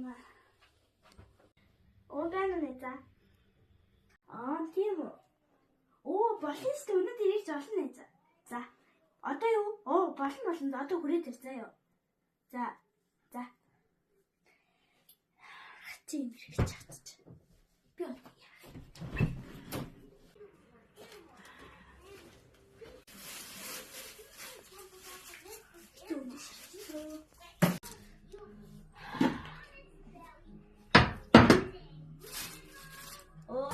юм аа. Оган нэ за. Тийм үү. Болон шүү өнөөдөр ирж олно нэ за. За. Одоо юу? Болно. Одоо хүрээд ир заа юу. За. Тийм ирэх чатч. Би одоо яах.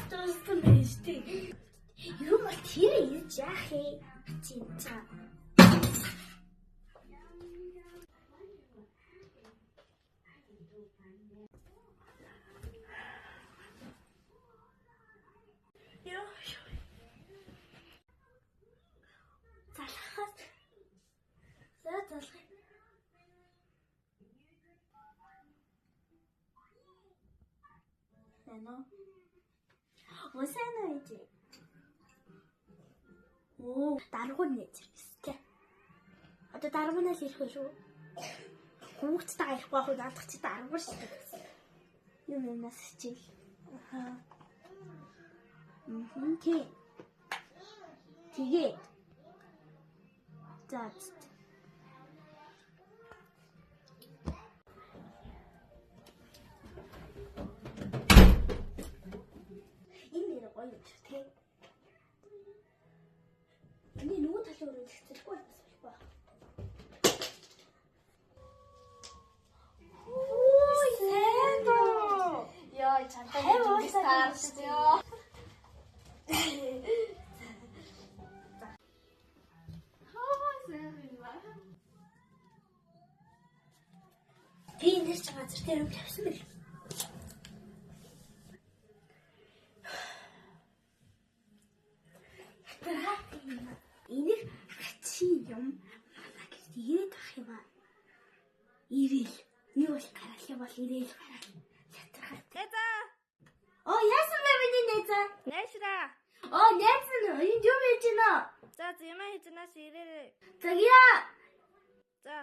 Тостон биштэй. Юу ба тэр ийж яах юм? Цинца. Залхаад. Залхах. Нано. Сайн байж. Даргуун нээж ирсэн. Одоо даргуунаас ирэх үү шүү. Хүүхдтэй ирэх байх уу наадах чи даргуун шүү. Юмнаас хичээл. Тэгээ. За. Миний нөгөө талын өрөө зэгцэлгүй болчихсон ба. Яа, чантай нэг старшдё. Би нэр чи газар дээр юм тавьсан бэл. Энийг чи юм манаа гэж ирээд ах юм аа. Ирээл. Нэг бол гарах юм бол ирээл гарах. Ятрахаа. Тэза. Яасан бэ миний нэза? Нэшра. Нэзэн энэ юу хийж байна? За юм хийж нас ирээрээ. Загья. За.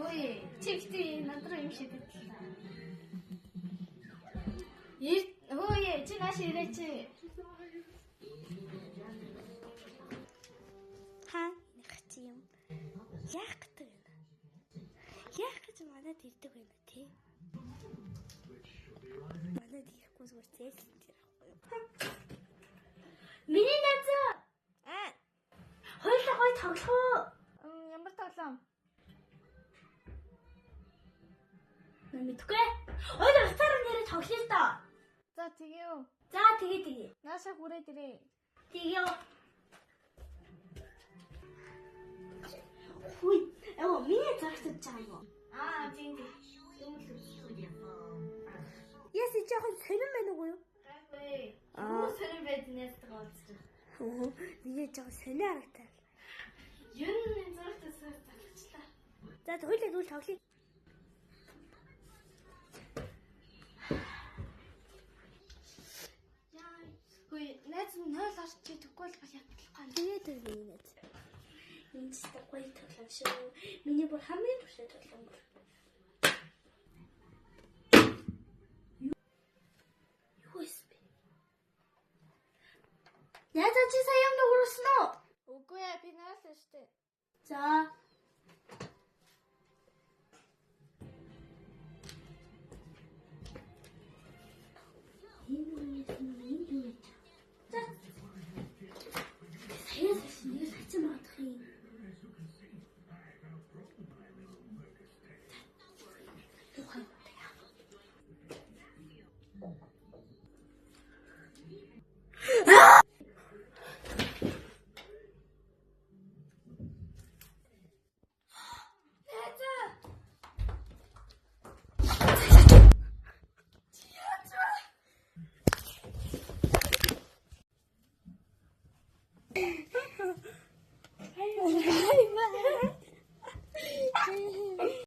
Ой, чигтэй надруу юм шиг байдлаа. Чи нааш ирээч. Нэх юм. Яах гэдэг вэ? Яах гэж манад ирдэг байна тий? Манад ирэхгүй зүгээр цэглэн тэр. Миний назаа. Хойлоо гой тоглох уу? Ямар тоглоом? Мэдгүй. Хацаар нэрээ тоглоё л доо. За тэгээ юу? За тэгээ. Наашаа хүрээд ирээ. Тэгээ юу? Миний зогсож байгаа юм. Тийм. Яс жоохон сонирн байна уу юу? Гайгүй. Сонирн байднаас тагуулчих. Миний жоохон сонио харагтаа. Юу нэг зогсож залхачлаа. За хоёулаа зүйл тоглоё. Найз нь 0 орчих тэггүй л яг болохгүй. Тэгээд миний найз. Энд ч гоё тоглоом шүү. Миний бүр хамгийн туршид тоглоом. Юу эсвэ? Найз чи сая юм нуурсан уу? Үгүй ээ, би наасан штэ. За. Hey,